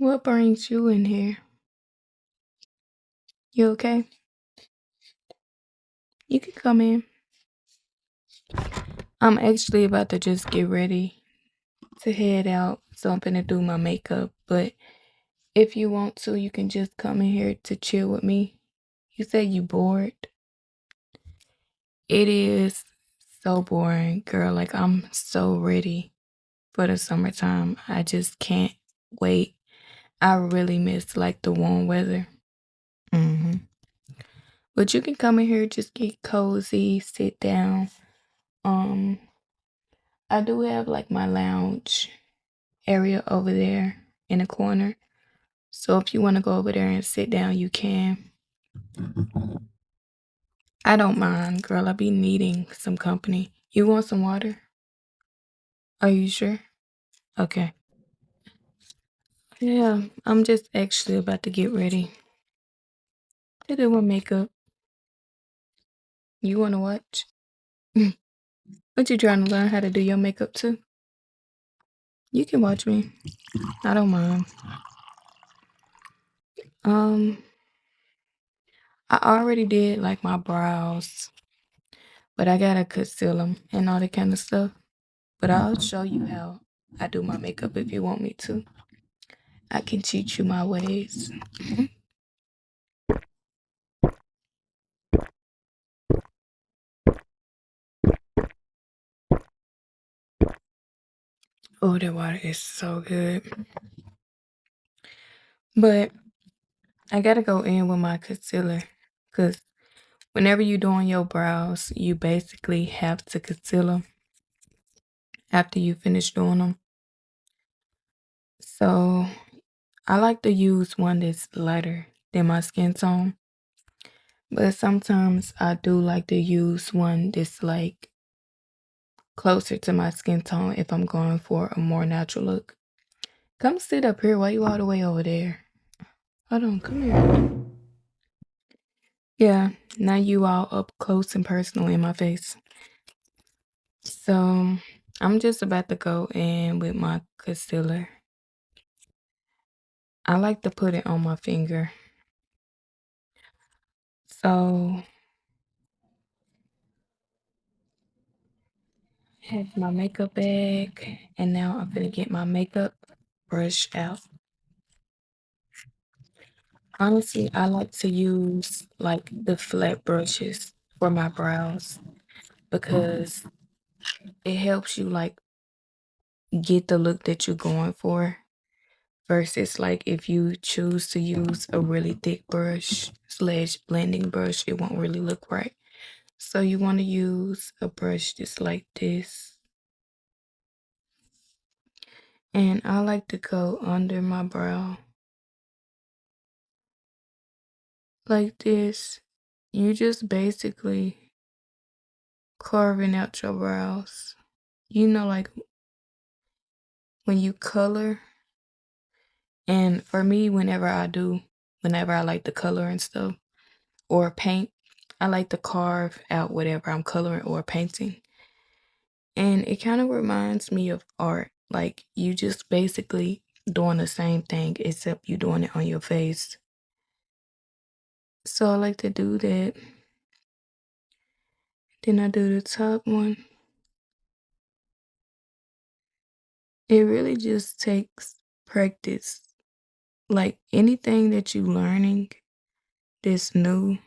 What brings you in here? You okay? You can come in. I'm actually about to just get ready to head out, so I'm gonna do my makeup. But if you want to, you can just come in here to chill with me. You say you bored. It is so boring, girl. Like I'm so ready for the summertime. I just can't wait. I really miss like the warm weather. hmm But you can come in here, just get cozy, sit down. Um, I do have like my lounge area over there in the corner. So if you want to go over there and sit down, you can. I don't mind, girl. I be needing some company. You want some water? Are you sure? Okay. Yeah, I'm just actually about to get ready to do my makeup. You want to watch? What you trying to learn how to do your makeup too? You can watch me. I don't mind. Um, I already did like my brows, but I gotta conceal them and all that kind of stuff. But I'll show you how I do my makeup if you want me to. I can teach you my ways. Oh, that water is so good. But I gotta go in with my concealer because whenever you're doing your brows, you basically have to conceal them after you finish doing them. So I like to use one that's lighter than my skin tone. But sometimes I do like to use one that's like closer to my skin tone if I'm going for a more natural look. Come sit up here. Why you all the way over there? Hold on, come here. Yeah, now you all up close and personal in my face. So I'm just about to go in with my concealer. I like to put it on my finger. So have my makeup bag, and now I'm gonna get my makeup brush out. Honestly, I like to use like the flat brushes for my brows because it helps you like get the look that you're going for versus like if you choose to use a really thick brush slash blending brush, it won't really look right. So you want to use a brush just like this. And I like to go under my brow like this. You just basically carving out your brows. You know, like when you color, and for me, whenever I like to color and stuff or paint, I like to carve out whatever I'm coloring or painting. And it kind of reminds me of art. Like you just basically doing the same thing except you doing it on your face. So I like to do that. Then I do the top one. It really just takes practice. Like anything that you learning that's new,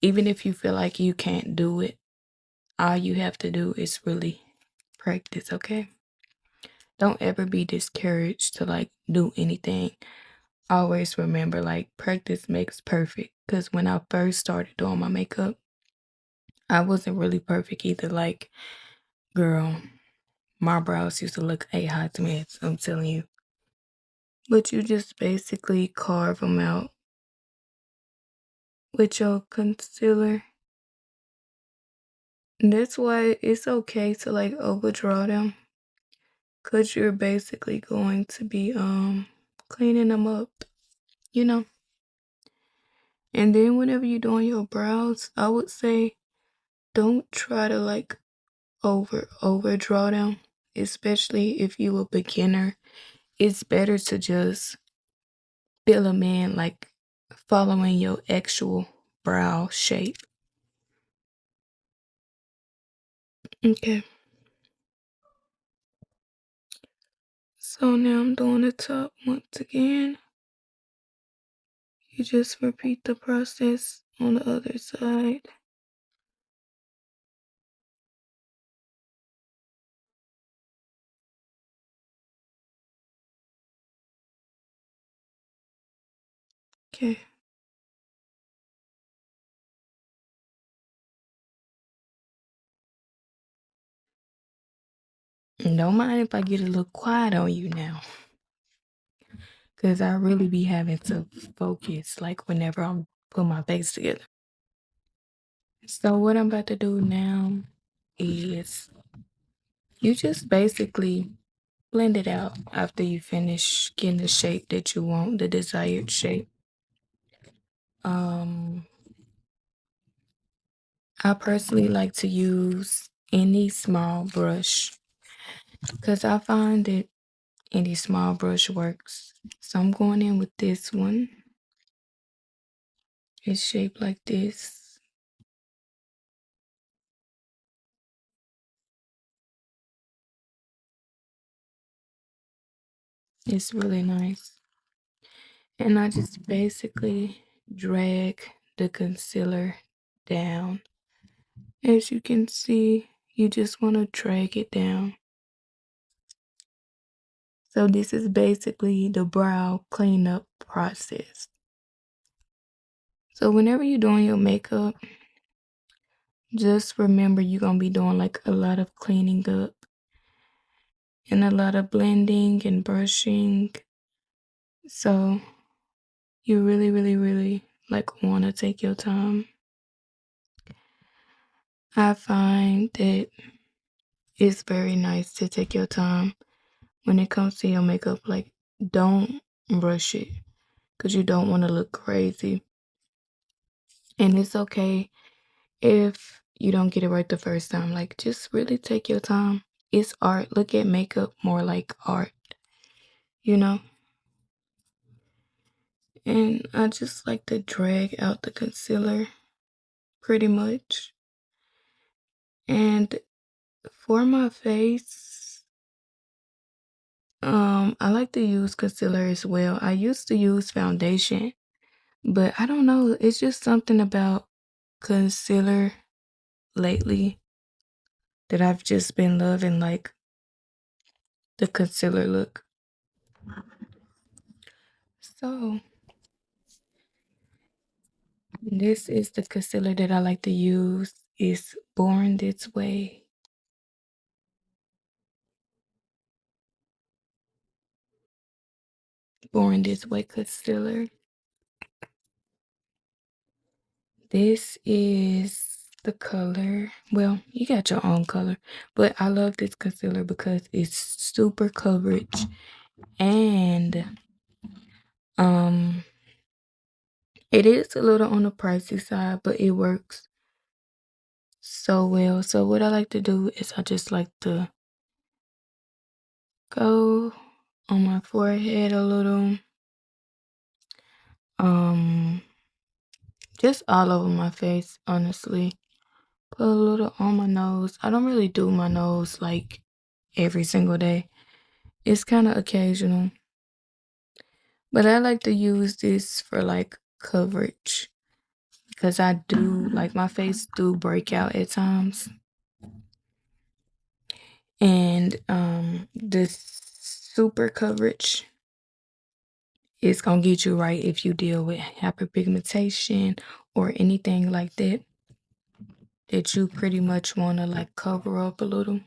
even if you feel like you can't do it, all you have to do is really practice, okay? Don't ever be discouraged to like do anything. Always remember like practice makes perfect. Cause when I first started doing my makeup, I wasn't really perfect either. Like, girl, my brows used to look a hot mess, I'm telling you. But you just basically carve them out with your concealer. That's why it's okay to like overdraw them. Cause you're basically going to be cleaning them up, you know? And then whenever you're doing your brows, I would say don't try to like overdraw them, especially if you a beginner. it's better to just fill 'em in, like, following your actual brow shape. Okay. So now I'm doing the top once again. You just repeat the process on the other side. Okay. Don't mind if I get a little quiet on you now, cause I really be having to focus, like, whenever I'm putting my face together. So what I'm about to do now is you just basically blend it out after you finish getting the shape that you want, the desired shape. Um, I personally like to use any small brush because I find that any small brush works. So I'm going in with this one. It's shaped like this. It's really nice. And I just basically drag the concealer down. As you can see, you just want to drag it down. So this is basically the brow cleanup process. So whenever you're doing your makeup, just remember you're going to be doing like a lot of cleaning up and a lot of blending and brushing. So you really, really, really like want to take your time. I find that it's very nice to take your time when it comes to your makeup. Like, don't rush it because you don't want to look crazy. And it's okay if you don't get it right the first time. Like, just really take your time. It's art. Look at makeup more like art, you know? And I just like to drag out the concealer pretty much. And for my face, I like to use concealer as well. I used to use foundation, but I don't know, it's just something about concealer lately that I've just been loving, like the concealer look. So this is the concealer that I like to use. It's Born This Way. Born This Way concealer. This is the color. Well, you got your own color, but I love this concealer because it's super coverage and um it is a little on the pricey side, but it works so well. So what I like to do is I just like to go on my forehead a little, um, just all over my face, honestly. Put a little on my nose. I don't really do my nose like every single day. It's kind of occasional, but I like to use this for like coverage because I do like my face do break out at times. And this super coverage is gonna get you right if you deal with hyperpigmentation or anything like that that you pretty much wanna like cover up a little.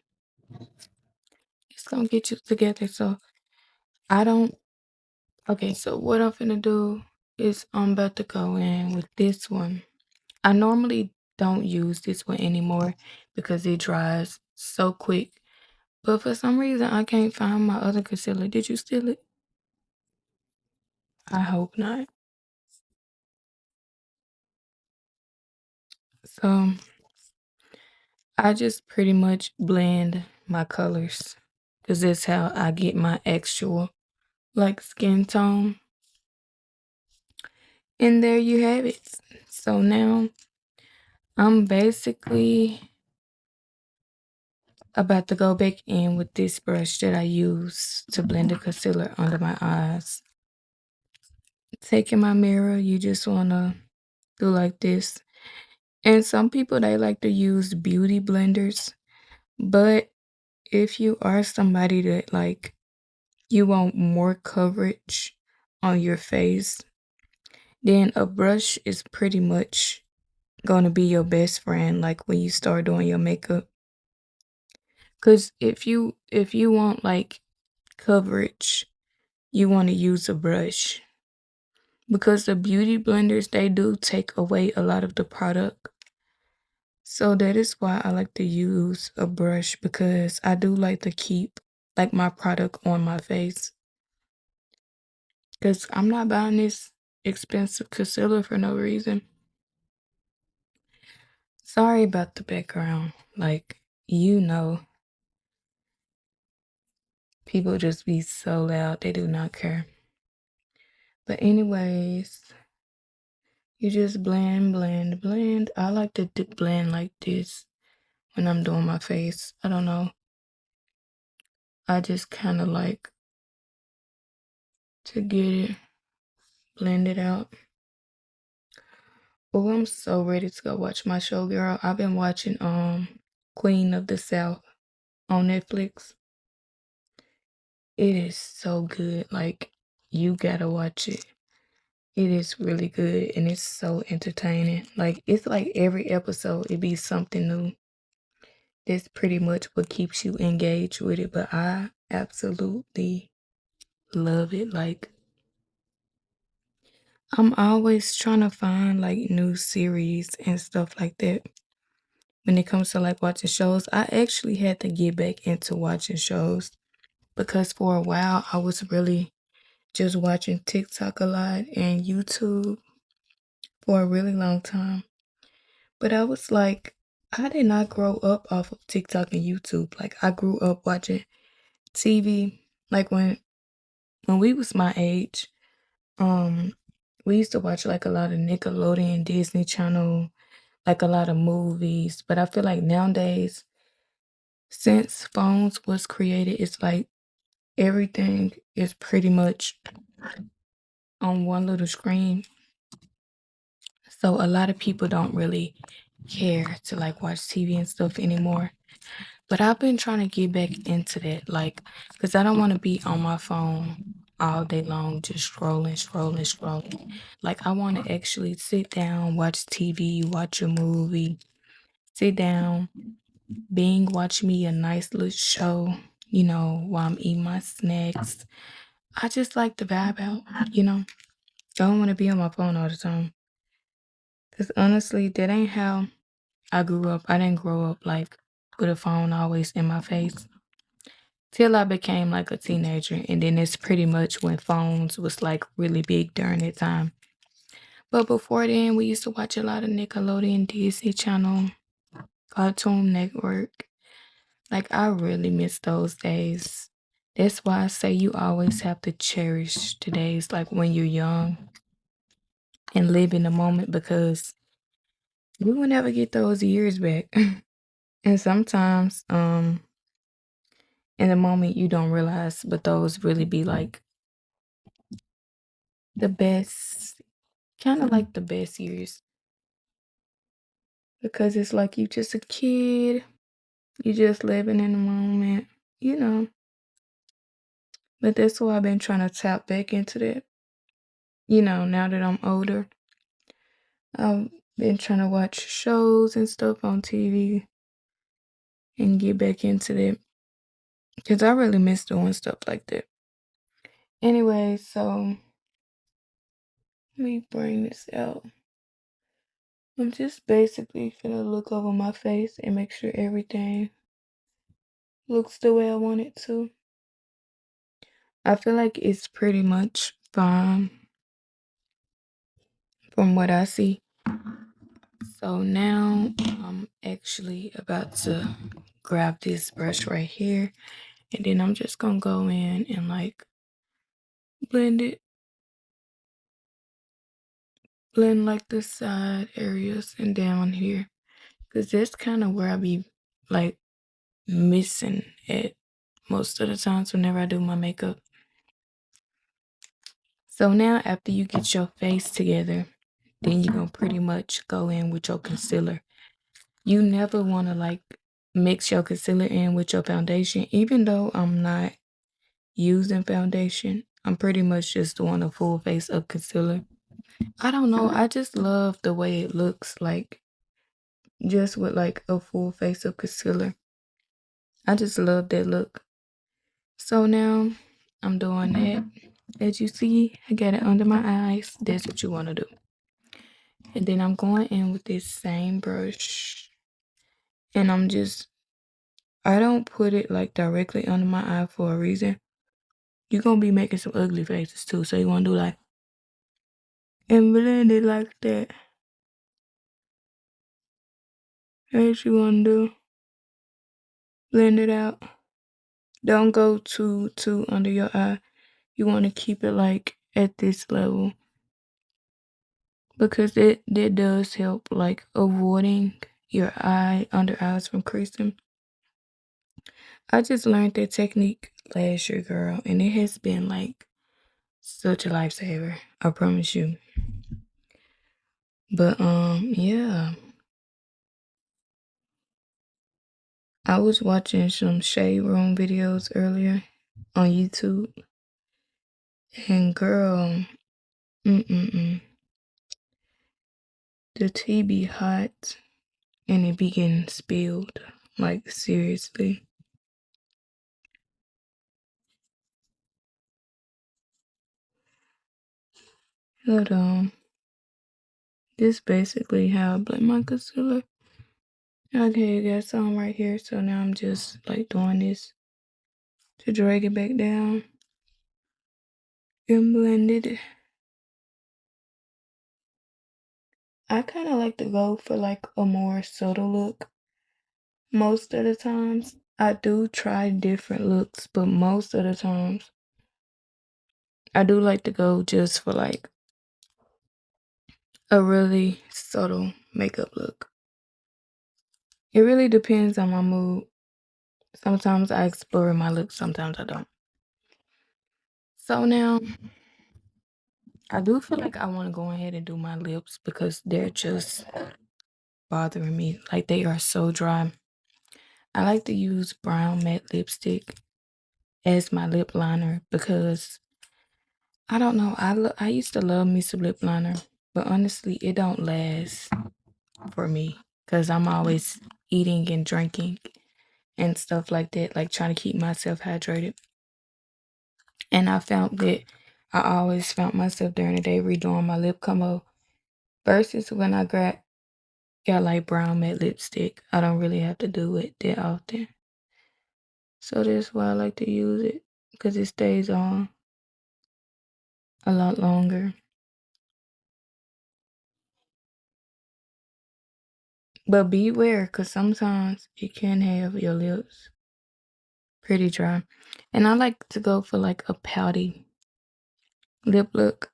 It's gonna get you together. So I don't okay, so what I'm finna do is I'm about to go in with this one. I normally don't use this one anymore because it dries so quick. But for some reason I can't find my other concealer. Did you steal it? I hope not. So I just pretty much blend my colors because that's how I get my actual like skin tone. And there you have it. So now I'm basically about to go back in with this brush that I use to blend the concealer under my eyes. Taking my mirror, you just want to do like this. And some people, they like to use beauty blenders. But if you are somebody that like you want more coverage on your face, then a brush is pretty much gonna be your best friend like when you start doing your makeup. Cause if you want like coverage, you want to use a brush. Because the beauty blenders, they do take away a lot of the product. So that is why I like to use a brush because I do like to keep like my product on my face. Cause I'm not buying this expensive concealer for no reason. Sorry about the background. Like, you know, people just be so loud, they do not care. But anyways, you just blend, blend, blend. I like to blend like this when I'm doing my face. I don't know. I just kind of like to get it blended out. Oh, I'm so ready to go watch my show, girl. I've been watching Queen of the South on Netflix. It is so good. Like, you gotta watch it. It is really good and it's so entertaining. Like, it's like every episode it be something new. That's pretty much what keeps you engaged with it. But I absolutely love it. Like, I'm always trying to find like new series and stuff like that. When it comes to like watching shows, I actually had to get back into watching shows because for a while I was really just watching TikTok a lot and YouTube for a really long time. But I was like, I did not grow up off of TikTok and YouTube. Like, I grew up watching TV. Like when we was my age, um, we used to watch like a lot of Nickelodeon, Disney Channel, like a lot of movies. But I feel like nowadays, since phones was created, it's like everything is pretty much on one little screen. So a lot of people don't really care to like watch TV and stuff anymore. But I've been trying to get back into that, like, because I don't want to be on my phone all day long, just scrolling, scrolling, scrolling. Like, I want to actually sit down, watch TV, watch a movie, sit down, watch me a nice little show, while I'm eating my snacks. I just like to vibe out, you know? I don't want to be on my phone all the time. Because honestly, that ain't how I grew up. I didn't grow up like with a phone always in my face. Till I became like a teenager, and then it's pretty much when phones was like really big during that time. But before then, we used to watch a lot of Nickelodeon, Disney Channel, Cartoon Network. Like, I really miss those days. That's why I say you always have to cherish the days like when you're young and live in the moment because we will never get those years back. And sometimes, in the moment you don't realize, but those really be like the best, kind of like the best years because it's like you just a kid, you just living in the moment, you know. But that's why I've been trying to tap back into that. Now that I'm older, I've been trying to watch shows and stuff on TV and get back into that because I really miss doing stuff like that. Anyway, so let me bring this out. I'm just basically gonna look over my face and make sure everything looks the way I want it to. I feel like it's pretty much fine from what I see. So now I'm actually about to grab this brush right here and then I'm just gonna go in and like blend it, blend like the side areas and down here. Cause that's kind of where I be like missing it most of the times whenever I do my makeup. So now after you get your face together, then you're gonna pretty much go in with your concealer. You never wanna like mix your concealer in with your foundation. Even though I'm not using foundation, I'm pretty much just doing a full face of concealer. I don't know, I just love the way it looks like just with like a full face of concealer. I just love that look. So now I'm doing that. As you see, I got it under my eyes. That's what you want to do. And then I'm going in with this same brush. And I don't put it like directly under my eye for a reason. You're going to be making some ugly faces too. So you want to do like, and blend it like that. That's what you want to do. Blend it out. Don't go too under your eye. You want to keep it like at this level. Because that does help like avoiding your under eyes from creasing. I just learned that technique last year, girl, and it has been like such a lifesaver. I promise you. But yeah. I was watching some shade room videos earlier on YouTube, and girl, mm-mm-mm. The tea be hot and it be getting spilled. Like seriously. Hold on. This basically how I blend my concealer. Okay, I got some right here. So now I'm just like doing this to drag it back down and blend it. I kind of like to go for like a more subtle look. Most of the times, I do try different looks, but most of the times, I do like to go just for like a really subtle makeup look. It really depends on my mood. Sometimes I explore my look, sometimes I don't. So now I do feel like I want to go ahead and do my lips because they're just bothering me. Like they are so dry. I like to use brown matte lipstick as my lip liner because I don't know. I used to love me some lip liner, but honestly, it don't last for me because I'm always eating and drinking and stuff like that, like trying to keep myself hydrated. And I found that I always found myself during the day redoing my lip combo versus when I got like brown matte lipstick. I don't really have to do it that often. So that's why I like to use it because it stays on a lot longer. But beware because sometimes it can have your lips pretty dry. And I like to go for like a pouty lip look.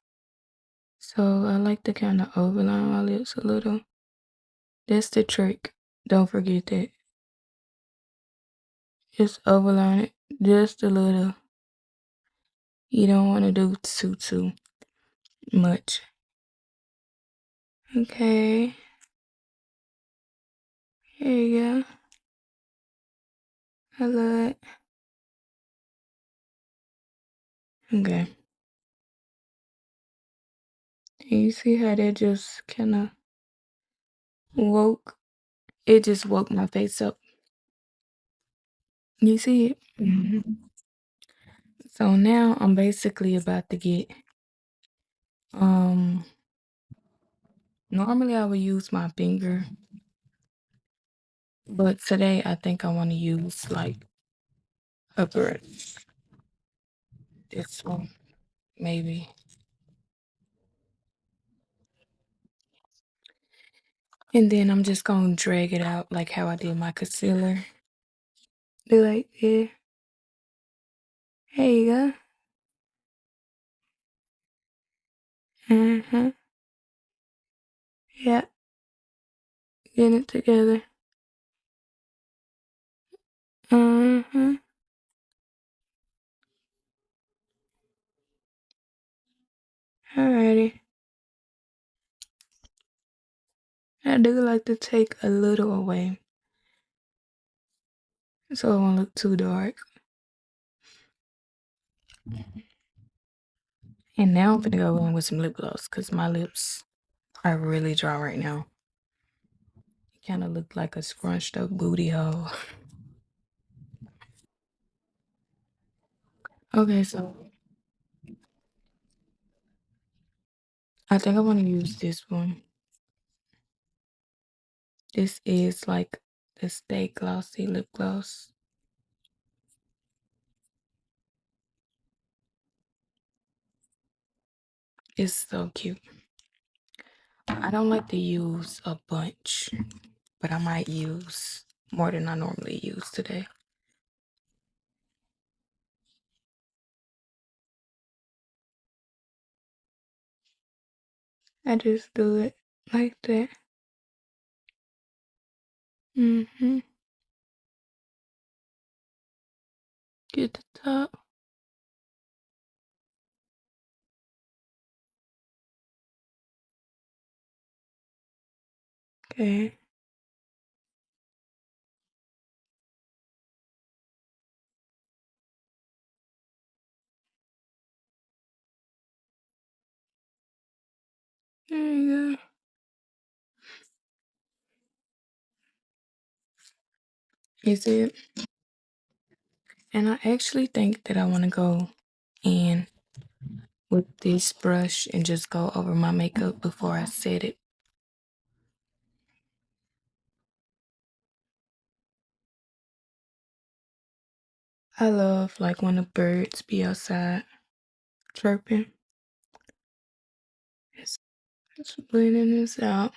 So I like to kind of overline my lips a little. That's the trick. Don't forget that. Just overline it just a little. You don't want to do too much. Okay. Here you go. I love it. Okay. And you see how that just kind of woke? It just woke my face up. You see it? So now I'm basically about to get, um, normally I would use my finger, but today I think I want to use like a brush. This one, maybe. And then I'm just gonna drag it out like how I did my concealer. Do like, yeah. There you go. Get it together. Mm-hmm. Alrighty. I do like to take a little away so it won't look too dark. And now I'm gonna go in with some lip gloss because my lips are really dry right now. It kind of looked like a scrunched up booty hole. Okay, so I think I want to use this one. This is like the Stay Glossy lip gloss. It's so cute. I don't like to use a bunch, but I might use more than I normally use today. I just do it like that. Mm-hmm. Get the top. Okay. There you go. Is it? And I actually think that I want to go in with this brush and just go over my makeup before I set it. I love like when the birds be outside chirping. It's blending this out.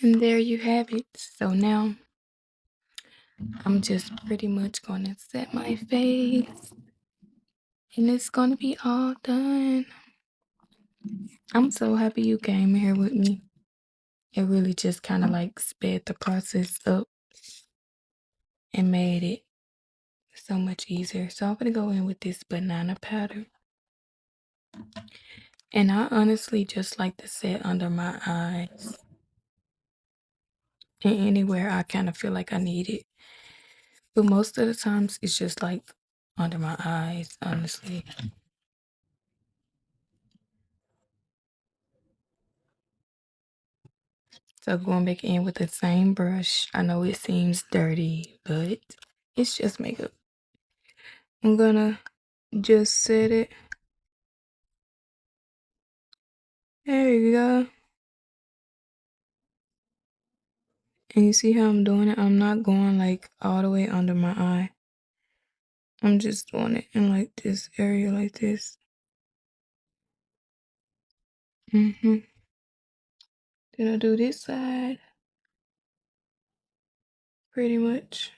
And there you have it. So now I'm just pretty much gonna set my face and it's gonna be all done. I'm so happy you came here with me. It really just kind of like sped the process up and made it so much easier. So I'm gonna go in with this banana powder. And I honestly just like to set under my eyes and anywhere I kind of feel like I need it. But most of the times it's just like under my eyes, honestly. So going back in with the same brush. I know it seems dirty, but it's just makeup. I'm gonna just set it. There you go. And you see how I'm doing it? I'm not going like all the way under my eye. I'm just doing it in like this area like this. Mm-hmm. Then I do this side. Pretty much.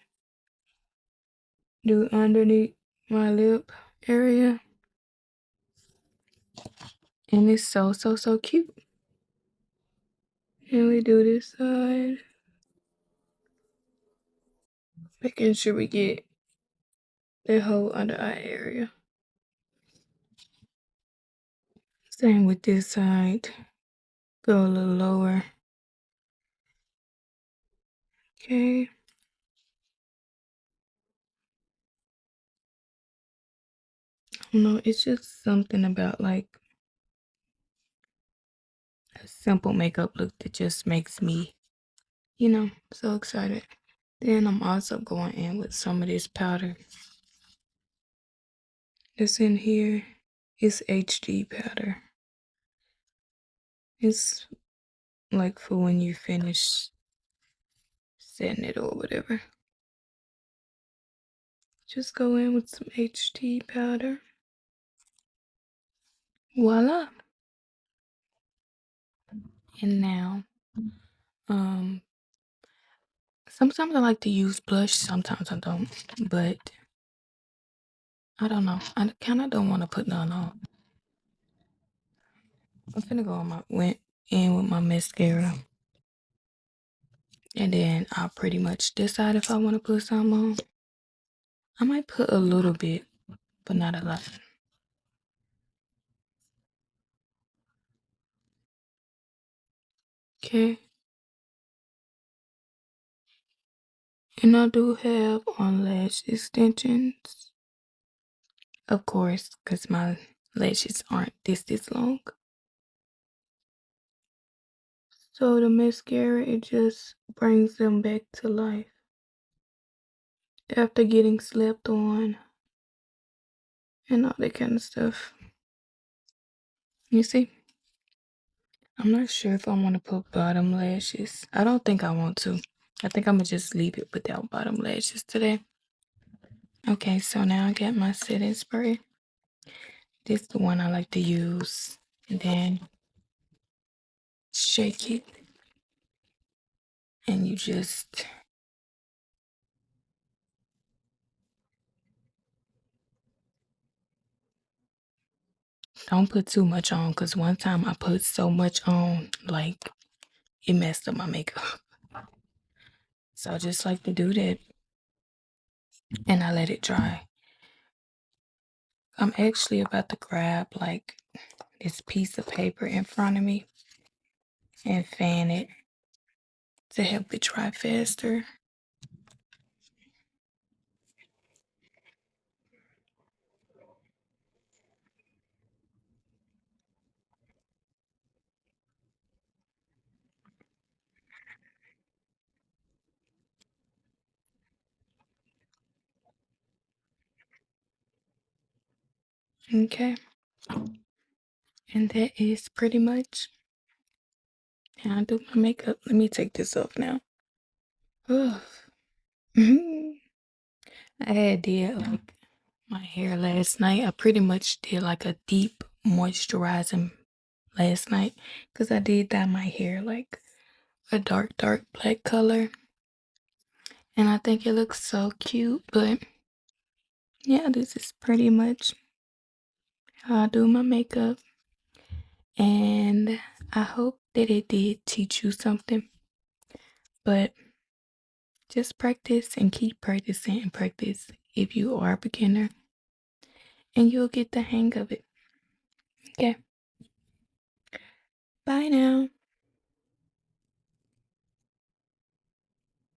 Do underneath my lip area. And it's so, so, so cute. And we do this side. Making sure we get the whole under eye area. Same with this side. Go a little lower. Okay. I don't know, it's just something about like a simple makeup look that just makes me, so excited. Then I'm also going in with some of this powder that's in here. It's HD powder. It's like for when you finish setting it or whatever. Just go in with some HD powder. Voila. And now, um, sometimes I like to use blush, sometimes I don't. But I don't know. I kind of don't want to put none on. I'm finna go on went in with my mascara. And then I'll pretty much decide if I want to put some on. I might put a little bit, but not a lot. Okay. And I do have on lash extensions. Of course, because my lashes aren't this long. So the mascara, it just brings them back to life after getting slept on and all that kind of stuff. You see? I'm not sure if I want to put bottom lashes. I don't think I want to. I think I'm going to just leave it without bottom lashes today. Okay, so now I got my setting spray. This is the one I like to use. And then shake it. And you just don't put too much on, because one time I put so much on, like, it messed up my makeup. So I just like to do that. And I let it dry. I'm actually about to grab, like, this piece of paper in front of me and fan it to help it dry faster. Okay. And that is pretty much how I do my makeup. Let me take this off now. Ugh. I had did like my hair last night. I pretty much did like a deep moisturizing last night because I did dye my hair like a dark black color. And I think it looks so cute. But yeah, this is pretty much how I do my makeup. And I hope that it did teach you something. But just practice and keep practicing and practice if you are a beginner. And you'll get the hang of it. Okay. Bye now.